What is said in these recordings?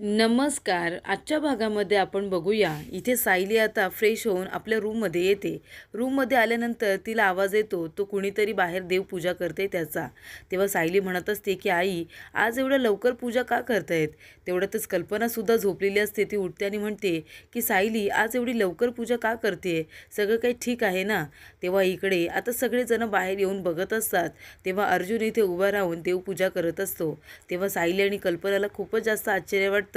नमस्कार. आजच्या भागामध्ये आपण बघूया. इथे सायली आता फ्रेश होऊन आपल्या रूममध्ये येते. रूममध्ये आल्यानंतर तिला आवाज येतो, तो कुणीतरी बाहेर देवपूजा करते त्याचा. तेव्हा सायली म्हणत असते की आई, आज एवढं लवकर पूजा का करतायत? तेवढ्यातच कल्पनासुद्धा झोपलेली असते. ती उठते आणि म्हणते की सायली, आज एवढी लवकर पूजा का करते? सगळं काही ठीक आहे ना? तेव्हा इकडे आता सगळेजण बाहेर येऊन बघत असतात. तेव्हा अर्जुन इथे उभा राहून देवपूजा करत असतो. तेव्हा सायली आणि कल्पनाला खूपच जास्त आश्चर्य वाटतं.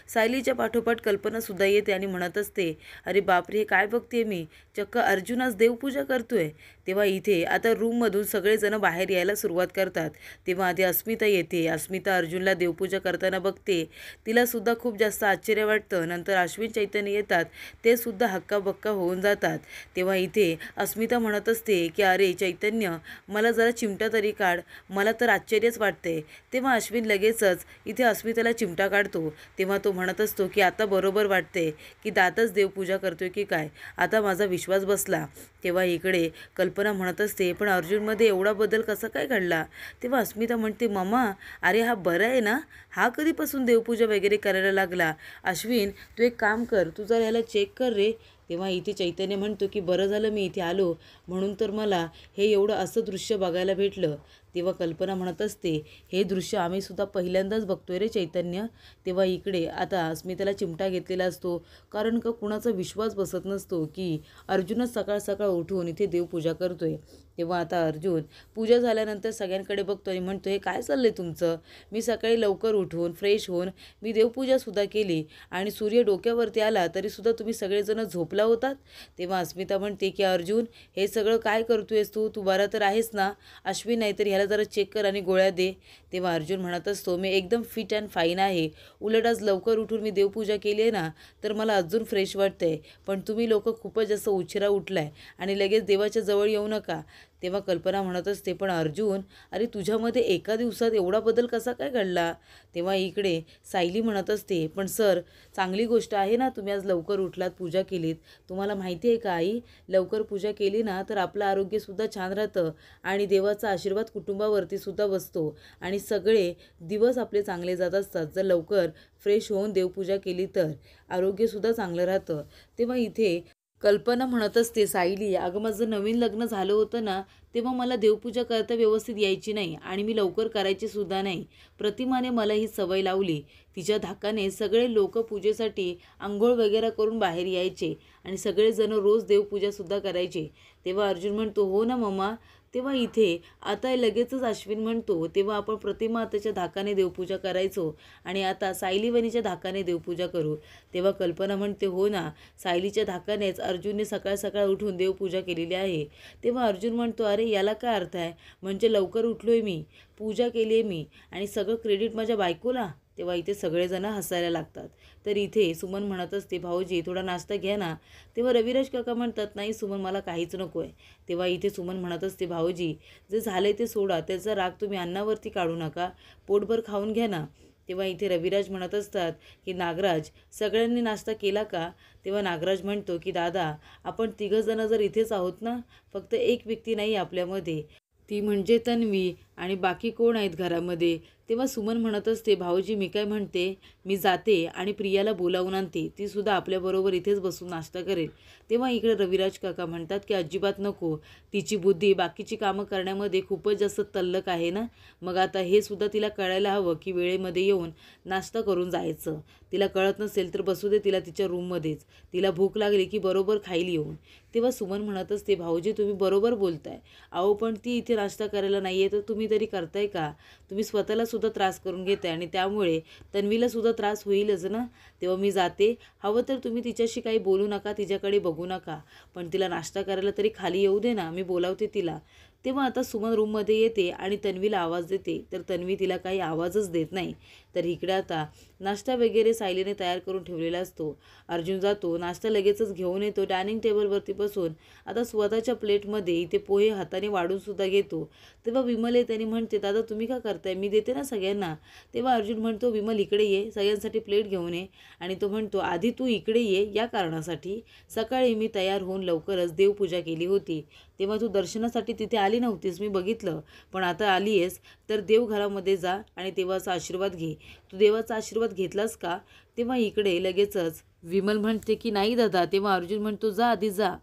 सायलीच्या पाठोपाठ कल्पनासुद्धा येते आणि म्हणत असते, अरे बापरे, हे काय बघते मी, चक्क अर्जुन आज देवपूजा करतोय. तेव्हा इथे आता रूममधून सगळेजण बाहेर यायला सुरुवात करतात. तेव्हा आधी अस्मिता येते. अस्मिता अर्जुनला देवपूजा करताना बघते. तिलासुद्धा खूप जास्त आश्चर्य वाटतं. नंतर अश्विन चैतन्य येतात. ते सुद्धा हक्काबक्का होऊन जातात. तेव्हा इथे अस्मिता म्हणत असते की अरे चैतन्य, मला जरा चिमटा तरी काढ, मला तर आश्चर्यच वाटते. तेव्हा अश्विन लगेचच इथे अस्मिताला चिमटा काढतो. तेव्हा तो म्हणत असतो की आता बरोबर वाटते की दादाच देवपूजा करतोय की काय, आता माझा विश्वास बसला. तेव्हा इकडे कल्पना म्हणत असते, पण अर्जुनमध्ये एवढा बदल कसा काय घडला? तेव्हा अस्मिता म्हणते, मम्मा, अरे हा बरा आहे ना, हा कधीपासून देवपूजा वगैरे करायला लागला? अश्विन, तू एक काम कर, तू जर ह्याला चेक कर रे. तेव्हा इथे चैतन्य म्हणतो की बरं झालं मी इथे आलो, म्हणून तर मला हे एवढं असं दृश्य बघायला भेटलं. तेव्हा कल्पना म्हणत असते, हे दृश्य आम्ही सुद्धा पहिल्यांदाच बघतोय रे चैतन्य. तेव्हा इकडे आता अस्मिताला चिमटा घेतलेला असतो, कारण का कुणाचा विश्वास बसत नसतो की अर्जुनच सकाळ सकाळ उठून इथे देवपूजा करतोय. तेव्हा आता अर्जुन पूजा झाल्यानंतर सगळ्यांकडे बघतो आणि म्हणतो, हे काय चाललंय तुमचं? मी सकाळी लवकर उठून फ्रेश होऊन मी देवपूजासुद्धा केली आणि सूर्य डोक्यावरती आला तरीसुद्धा तुम्ही सगळेजण झोपला होतात. तेव्हा अस्मिता म्हणते की अर्जुन, हे सगळं काय करतोयस तू? तू बरा तर आहेस ना? अश्विन, नाही तर ह्याला जरा चेक कर आणि गोळ्या दे. तेव्हा अर्जुन म्हणत असतो, मी एकदम फिट अँड फाईन आहे. उलट आज लवकर उठून मी देवपूजा केली आहे ना, तर मला अजून फ्रेश वाटतंय. पण तुम्ही लोक खूपच जास्त उशिरा उठलाय आणि लगेच देवाच्या जवळ येऊ नका. तेव्हा कल्पना म्हणत असते, पण अर्जुन, अरे तुझ्यामध्ये एका दिवसात एवढा बदल कसा काय घडला? तेव्हा इकडे सायली म्हणत असते, पण सर, चांगली गोष्ट आहे ना तुम्ही आज लवकर उठलात, पूजा केलीत. तुम्हाला माहिती आहे का आई, लवकर पूजा केली ना तर आपलं आरोग्यसुद्धा छान राहतं आणि देवाचा आशीर्वाद कुटुंबावरती सुद्धा बसतो आणि सगळे दिवस आपले चांगले जात असतात. जर लवकर फ्रेश होऊन देवपूजा केली तर आरोग्यसुद्धा चांगलं राहतं. तेव्हा इथे कल्पना म्हणत असते, सायली, अगं माझं नवीन लग्न झालं होतं ना, तेव्हा मला देवपूजा करता व्यवस्थित यायची नाही आणि मी लवकर करायची सुद्धा नाही. प्रतिमाने मला ही सवय लावली. तिच्या धाकाने सगळे लोक पूजेसाठी आंघोळ वगैरे करून बाहेर यायचे आणि सगळेजण रोज देवपूजासुद्धा करायचे. तेव्हा अर्जुन म्हणतो, हो ना मम्मा. तेव्हा इथे आता लगेचच अश्विन म्हणतो, तेव्हा आपण प्रतिमातेच्या धाकाने देवपूजा करायचो आणि आता सायलीवणीच्या धाकाने देवपूजा करू. तेव्हा कल्पना म्हणते, हो ना, सायलीच्या धाकानेच अर्जुनने सकाळ सकाळ उठून देवपूजा केलेली आहे. तेव्हा अर्जुन म्हणतो, अरे याला काय अर्थ आहे? म्हणजे लवकर उठलोय मी, पूजा केली आहे मी आणि सगळं क्रेडिट माझ्या बायकोला? तेव्हा इथे सगळेजण हसायला लागतात. तर इथे सुमन म्हणत असते, भाऊजी थोडा नाश्ता घ्या ना. तेव्हा रविराज काका म्हणतात, नाही सुमन, मला काहीच नको आहे. तेव्हा इथे सुमन म्हणत असते, भाऊजी जे झालंय ते सोडा, त्याचा राग तुम्ही अन्नावरती काढू नका, पोटभर खाऊन घ्या ना. तेव्हा इथे रविराज म्हणत असतात की नागराज, सगळ्यांनी नाश्ता केला का? तेव्हा नागराज म्हणतो की दादा, आपण तिघंजणं जर इथेच आहोत ना, फक्त एक व्यक्ती नाही आपल्यामध्ये, ती म्हणजे तन्वी, आणि बाकी कोण आहेत घरामध्ये? तेव्हा सुमन म्हणत असते, भाऊजी मी काय म्हणते, मी जाते आणि प्रियाला बोलावून आणते, तीसुद्धा आपल्याबरोबर इथेच बसून नाश्ता करेल. तेव्हा इकडे रविराज काका म्हणतात की अजिबात नको, तिची बुद्धी बाकीची कामं करण्यामध्ये खूपच जास्त तल्लक आहे ना, मग आता हे सुद्धा तिला कळायला हवं की वेळेमध्ये येऊन नाश्ता करून जायचं. तिला कळत नसेल तर बसू दे तिला तिच्या रूममध्येच, तिला भूक लागली की बरोबर खाईल येऊन. तेव्हा सुमन म्हणत असते, भाऊजी तुम्ही बरोबर बोलताय. अहो पण ती इथे नाश्ता करायला नाही आहे तर तुम्ही तरी करताय का? तुम्ही स्वतःला सुद्धा त्रास करून घेताय आणि त्यामुळे तन्वीला सुद्धा त्रास होईलच ना. तेव्हा मी जाते, हवं तर तुम्ही तिच्याशी काही बोलू नका, तिच्याकडे बघू नका, पण तिला नाश्ता करायला तरी खाली येऊ दे ना, मी बोलावते तिला. तेव्हा आता सुमन रूममध्ये येते आणि तन्वीला आवाज देते, तर तन्वी तिला काही आवाजच देत नाही. तर इकडे आता नाश्ता वगैरे सायलीने तयार करून ठेवलेला असतो. अर्जुन जातो, नाश्ता लगेचच घेऊन येतो. डायनिंग टेबलवरती बसून आता स्वतःच्या प्लेटमध्ये इथे पोहे हाताने वाढून सुद्धा घेतो. तेव्हा विमल येते आणि म्हणते, दादा तुम्ही का करताय, मी देते ना सगळ्यांना. तेव्हा अर्जुन म्हणतो, विमल इकडे ये, सगळ्यांसाठी प्लेट घेऊन ये. आणि तो म्हणतो, आधी तू इकडे ये, या कारणासाठी सकाळी मी तयार होऊन लवकरच देवपूजा केली होती. तेव्हा तू दर्शनासाठी तिथे आली नव्हतीस, मी बघितलं, पण आता आली आहेस तर देवघरामध्ये जा आणि देवाचा आशीर्वाद घे. तू देवाचा आशीर्वाद घेतलास का? तेव्हा इकडे लगेचच विमल म्हणते की नाही दादा. तेव्हा अर्जुन म्हणतो जा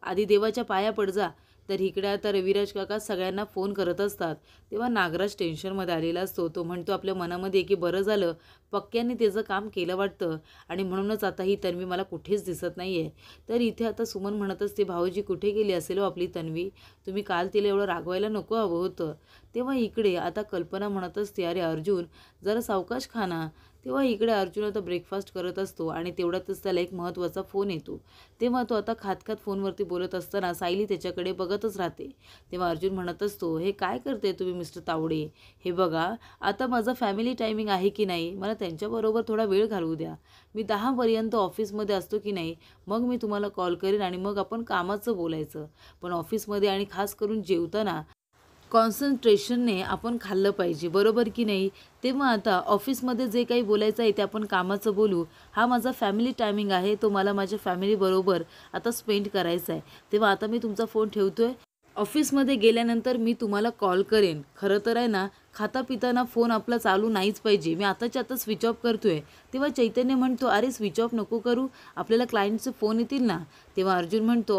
आधी देवाच्या पाया पड जा. तर इकडे आता रविराज काका सगळ्यांना फोन करत असतात. तेव्हा नागराज टेन्शनमध्ये आलेला असतो. तो म्हणतो आपल्या मनामध्ये की बरं झालं पक्क्याने त्याचं काम केलं वाटतं आणि म्हणूनच आता ही तन्वी मला कुठेच दिसत नाही आहे. तर इथे आता सुमन म्हणत असते भाऊजी कुठे गेली असेल हो आपली तन्वी? तुम्ही काल तिला एवढं रागवायला नको हवं होतं. तेव्हा इकडे आता कल्पना म्हणत असते अरे अर्जुन जरा सावकाश खा ना. तेव्हा इकडे अर्जुन आता ब्रेकफास्ट करत असतो आणि तेवढ्यातच त्याला एक महत्त्वाचा फोन येतो. तेव्हा तो आता खात फोनवरती बोलत असताना सायली त्याच्याकडे बघतच राहते. तेव्हा अर्जुन म्हणत असतो हे काय करते तुम्ही मिस्टर तावडे? हे बघा आता माझा फॅमिली टायमिंग आहे की नाही, मला त्यांच्याबरोबर थोडा वेळ घालवू द्या. मी 10 ऑफिसमध्ये असतो की नाही, मग मी तुम्हाला कॉल करेन आणि मग आपण कामाचं बोलायचं. पण ऑफिसमध्ये आणि खास करून जेवताना कॉन्सन्ट्रेशनने आपण खाल्लं पाहिजे, बरोबर की नाही? तेव्हा आता ऑफिसमध्ये जे काही बोलायचं आहे ते आपण कामाचं बोलू. हा माझा फॅमिली टायमिंग आहे, तो मला माझ्या फॅमिलीबरोबर आता स्पेंड करायचा आहे. तेव्हा आता मी तुमचा फोन ठेवतोय. ऑफिसमध्ये गेल्यानंतर मी तुम्हाला कॉल करेन. खरं तर आहे ना खाता पिताना फोन आपला चालू नाहीच पाहिजे. मी आताच्या आता स्विच ऑफ करतोय. तेव्हा चैतन्य म्हणतो अरे स्विच ऑफ नको करू, आपल्याला क्लायंटचे फोन येतील ना. तेव्हा अर्जुन म्हणतो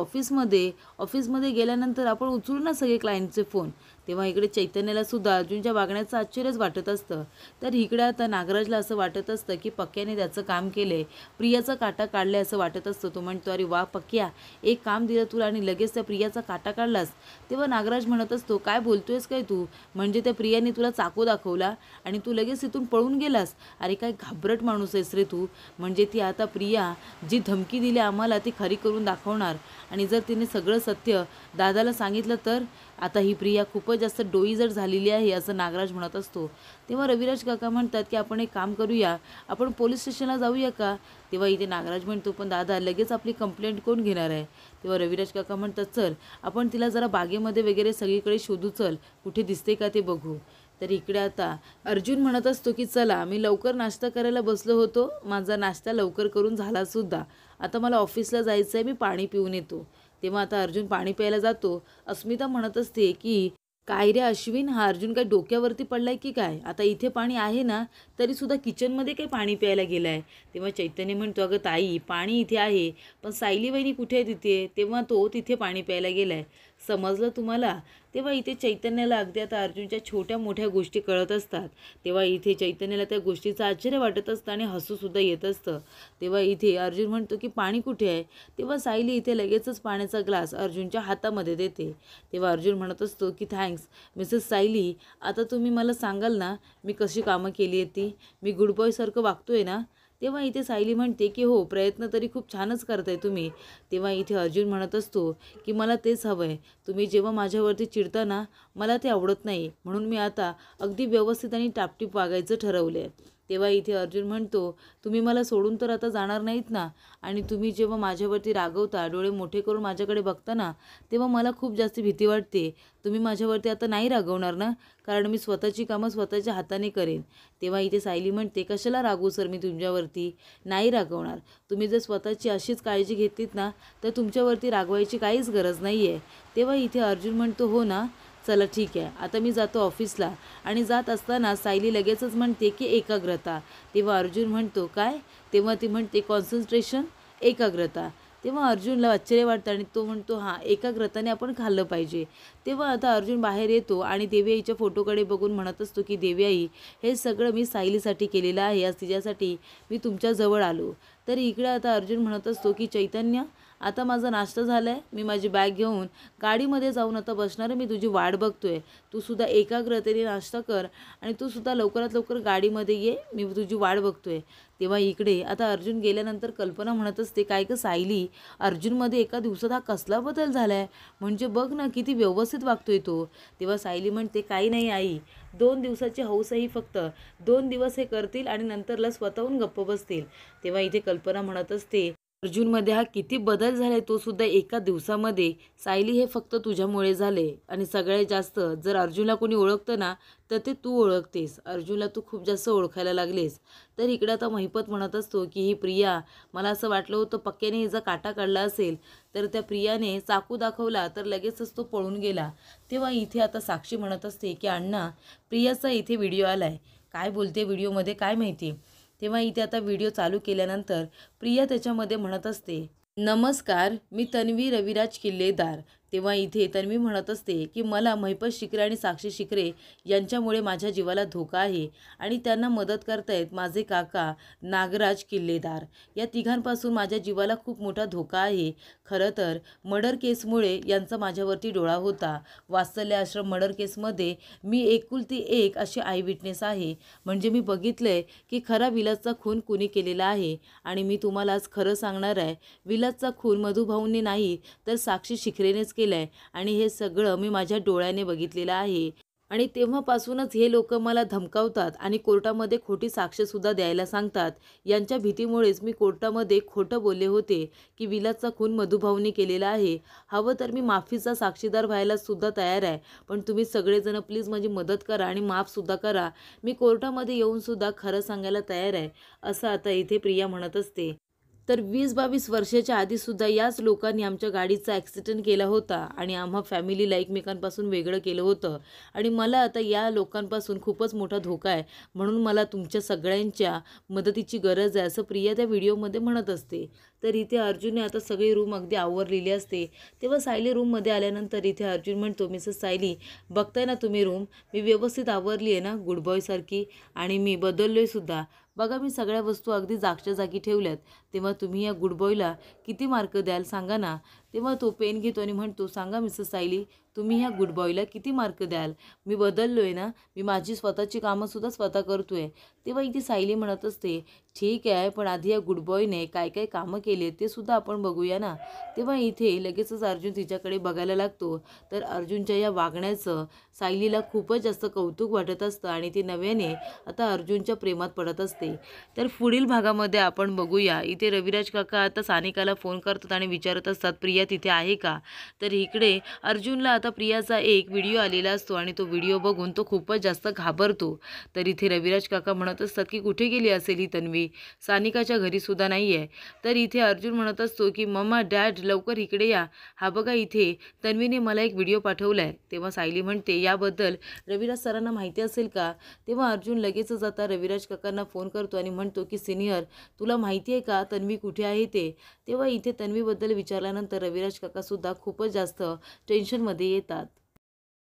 ऑफिसमध्ये गेल्यानंतर आपण उचलू ना सगळे क्लायंटचे फोन. तेव्हा इकडे चैतन्याला सुद्धा अर्जुनच्या वागण्याचं आश्चर्यच वाटत असतं. तर इकडे आता नागराजला असं वाटत असतं की पक्क्याने त्याचं काम केलंय, प्रियाचा काटा काढलाय असं वाटत असतं. तो म्हणतो अरे वा पक्क्या, एक काम दिलं तुला आणि लगेच त्या प्रियाचा काटा काढलास. तेव्हा नागराज म्हणत असतो काय बोलतोयस काय तू? म्हणजे त्या प्रियाने तुला चाकू दाखवला आणि तू लगेच इथून पळून गेलास? अरे काय घाबरट माणूस आहेस रे तू. म्हणजे ती आता प्रिया जी धमकी दिली आम्हाला ती खरी करून दाखवणार आणि जर तिने सगळं सत्य दादाला सांगितलं तर आता ही प्रिया खूपच जास्त डोईजड झालेली आहे असं नागराज म्हणत असतो. तेव्हा रविराज काका म्हणतात की आपण एक काम करूया, आपण पोलीस स्टेशनला जाऊया का? तेव्हा इथे नागराज म्हणतो पण दादा लगेच आपली कंप्लेंट कोण घेणार आहे? तेव्हा रविराज काका म्हणतात चल आपण तिला जरा बागेमध्ये वगैरे सगळीकडे शोधू, चल कुठे दिसते का ते बघू. तर इकडे आता अर्जुन म्हणत असतो की चला मी लवकर नाश्ता करायला बसलो होतो, माझा नाश्ता लवकर करून झाला सुद्धा, आता मला ऑफिसला जायचं आहे, मी पाणी पिऊन येतो. तेव्हा आता अर्जुन पाणी प्यायला जातो. अस्मिता म्हणत असते की काय रे अश्विन, हा अर्जुन काय डोक्यावरती पडलाय की काय? आता इथे पाणी आहे ना तरी सुद्धा किचनमध्ये काय पाणी प्यायला गेलाय. तेव्हा चैतन्य म्हणतो अगं ताई पाणी इथे आहे पण सायली वहिनी कुठे आहे तिथे? तेव्हा तो तिथे पाणी प्यायला गेलाय. समजलं तुम्हाला? तेव्हा इथे चैतन्याला अगदी आता अर्जुनच्या छोट्या मोठ्या गोष्टी कळत असतात. तेव्हा इथे चैतन्याला त्या गोष्टीचं आश्चर्य वाटत असतं आणि हसूसुद्धा येत असतं. तेव्हा इथे अर्जुन म्हणतो की पाणी कुठे आहे? तेव्हा सायली इथे लगेचच पाण्याचा ग्लास अर्जुनच्या हातामध्ये देते. तेव्हा अर्जुन म्हणत असतो की थँक्स मिसेस सायली, आता तुम्ही मला सांगाल ना मी कशी कामं केली आहे ती? मी गुड बॉयसारखं वागतोय ना? तेव्हा इथे सायली म्हणते की हो प्रयत्न तरी खूप छानच करताय तुम्ही. तेव्हा इथे अर्जुन म्हणत असतो की मला तेच हवं आहे, तुम्ही जेव्हा माझ्यावरती चिडता ना मला ते आवडत नाही, म्हणून मी आता अगदी व्यवस्थित आणि टापटीप वागायचं ठरवलं आहे. तेव्हा इथे अर्जुन म्हणतो तुम्ही मला सोडून तर आता जाणार नाहीत ना? आणि तुम्ही जेव्हा माझ्यावरती रागवता डोळे मोठे करून माझ्याकडे बघता ना तेव्हा मला खूप जास्त भीती वाटते. तुम्ही माझ्यावरती आता नाही रागवणार ना? कारण मी स्वतःची कामं स्वतःच्या हाताने करेन. तेव्हा इथे सायली म्हणते कशाला रागवू सर मी तुमच्यावरती? नाही रागवणार. तुम्ही जर स्वतःची अशीच काळजी घेतलीत ना तर तुमच्यावरती रागवायची काहीच गरज नाही आहे. तेव्हा इथे अर्जुन म्हणतो हो ना, चला ठीक आहे आता मी जातो ऑफिसला. आणि जात असताना सायली लगेचच म्हणते की एकाग्रता. तेव्हा अर्जुन म्हणतो काय? तेव्हा ती म्हणते कॉन्सन्ट्रेशन, एकाग्रता. तेव्हा अर्जुनला आश्चर्य वाटतं आणि तो म्हणतो हां एकाग्रताने आपण खाल्लं पाहिजे. तेव्हा आता अर्जुन बाहेर येतो आणि देवी आईच्या फोटोकडे बघून म्हणत असतो की देवी आई हे सगळं मी सायलीसाठी केलेलं आहे, आज तिच्यासाठी मी तुमच्याजवळ आलो. तर इकडे आता अर्जुन म्हणत असतो की चैतन्य आता माझा नाश्ता झाला आहे, मी माझी बॅग घेऊन गाडीमध्ये जाऊन आता बसणार आहे, मी तुझी वाट बघतोय. तू सुद्धा एकाग्रतेने नाश्ता कर आणि तू सुद्धा लवकरात लवकर गाडीमध्ये ये, मी तुझी वाट बघतोय. तेव्हा इकडे आता अर्जुन गेल्यानंतर कल्पना म्हणत असते काय गं सायली, अर्जुनमध्ये एका दिवसात हा कसला बदल झाला आहे, म्हणजे बघ ना किती व्यवस्थित वागतोय तो. तेव्हा सायली म्हणते काही नाही आई, 2 दिवसाची हौसही फक्त 2 दिवस हे करतील आणि नंतरला स्वतःहून गप्प बसतील. तेव्हा इथे कल्पना म्हणत असते अर्जुनमध्ये हा किती बदल झालाय, तो सुद्धा एका दिवसामध्ये. सायली हे फक्त तुझ्यामुळे झाले आणि सगळ्यात जास्त जर अर्जुनला कोणी ओळखतं ना तर ते तू ओळखतेस. अर्जुनला तू खूप जास्त ओळखायला लागलेस. तर इकडे आता महिपत म्हणत असतो की ही प्रिया, मला असं वाटलं होतं पक्क्याने हिचा काटा काढला असेल, तर त्या प्रियाने चाकू दाखवला तर लगेचच तो पळून गेला. तेव्हा इथे आता साक्षी म्हणत असते की अण्णा प्रियाचा इथे व्हिडिओ आलाय, काय बोलते व्हिडिओमध्ये काय माहिती. तेव्हा इथे आता व्हिडिओ चालू केल्यानंतर प्रिया त्याच्यामध्ये म्हणत असते, नमस्कार, मी तन्वी रविराज किल्लेदार. तेव्हा इथे तन्वी म्हणत असते की मला महिपत शिकरे आणि साक्षी शिकरे यांच्यामुळे माझ्या जीवाला धोका आहे आणि त्यांना मदत करतायत माझे काका नागराज किल्लेदार. या तिघांपासून माझ्या जीवाला खूप मोठा धोका आहे. खरं तर मर्डर केसमुळे यांचा माझ्यावरती डोळा होता. वात्सल्य आश्रम मर्डर केसमध्ये मी एकुलती एक अशी आय विटनेस आहे. म्हणजे मी बघितलंय की खरा विलासचा खून कुणी केलेला आहे. आणि मी तुम्हाला आज खरं सांगणार आहे, विलासचा खून मधुभाऊंनी नाही तर साक्षी शिकरेनेच केलाय आणि हे सगळं मी माझ्या डोळ्याने बघितलेलं आहे. आणि तेव्हापासूनच हे लोक मला धमकावतात आणि कोर्टामध्ये खोटी साक्षीसुद्धा द्यायला सांगतात. यांच्या भीतीमुळेच मी कोर्टामध्ये खोटं बोलले होते की विलासचा खून मधुभाऊंनी केलेला आहे. हवं तर मी माफीचा साक्षीदार व्हायला सुद्धा तयार आहे, पण तुम्ही सगळेजण प्लीज माझी मदत करा आणि माफसुद्धा करा. मी कोर्टामध्ये येऊनसुद्धा खरं सांगायला तयार आहे, असं आता इथे प्रिया म्हणत असते. तर 20-22 वर्षाच्या आधीसुद्धा याच लोकांनी आमच्या गाडीचा ॲक्सिडेंट केला होता आणि आम्हा फॅमिलीला एकमेकांपासून वेगळं केलं होतं. आणि मला आता या लोकांपासून खूपच मोठा धोका आहे, म्हणून मला तुमच्या सगळ्यांच्या मदतीची गरज आहे, असं प्रिया त्या व्हिडिओमध्ये म्हणत असते. तर इथे अर्जुनने आता सगळी रूम अगदी आवरलेली असते. तेव्हा सायली रूममध्ये आल्यानंतर इथे अर्जुन म्हणतो, मिसेस सायली, बघताय ना तुम्ही रूम, मी व्यवस्थित आवरली आहे ना गुड बॉयसारखी, आणि मी बदललो आहे सुद्धा. बघा मी सगळ्या वस्तू अगदी जागच्या जागी ठेवल्यात. तेव्हा तुम्ही या गुड बॉयला किती मार्क द्याल सांगा ना. तेव्हा तो पेन घेतो आणि म्हणतो, सांगा मिसेस सायली, तुम्ही ह्या गुड बॉयला किती मार्क द्याल. मी बदललो आहे ना, मी माझी स्वतःची कामंसुद्धा स्वतः करतो आहे. तेव्हा इथे सायली म्हणत असते, ठीक आहे, पण आधी या गुड बॉयने काय काय कामं केले ते सुद्धा आपण बघूया ना. तेव्हा इथे लगेचच अर्जुन तिच्याकडे बघायला लागतो. तर अर्जुनच्या या वागण्याचं सायलीला खूपच जास्त कौतुक वाटत असतं आणि ती नव्याने आता अर्जुनच्या प्रेमात पडत असते. तर पुढील भागामध्ये आपण बघूया, इथे रविराज काका आता सानिकाला फोन करतात आणि विचारत असतात, प्रिया तिथे आहे का. तर इकडे अर्जुनला आता प्रियाचा एक व्हिडिओ आलेला असतो आणि तो व्हिडिओ बघून तो खूपच जास्त घाबरतो. तर इथे रविराज काका म्हणत असतात की कुठे गेली असेल ही तन्वी, सानिकाच्या घरी सुद्धा नाही आहे. तर इथे अर्जुन म्हणत असतो की मम्मा डॅड लवकर इकडे या, हा बघा इथे तन्वीने मला एक व्हिडिओ पाठवलाय. तेव्हा सायली म्हणते, याबद्दल रविराज सरांना माहिती असेल का. तेव्हा अर्जुन लगेचच आता रविराज काकांना फोन करतो आणि म्हणतो की सिनियर, तुला माहिती आहे का तन्वी कुठे आहे ते. तेव्हा इथे तन्वीबद्दल विचारल्यानंतर रविराज काकासुद्धा खूपच जास्त टेन्शनमध्ये येतात.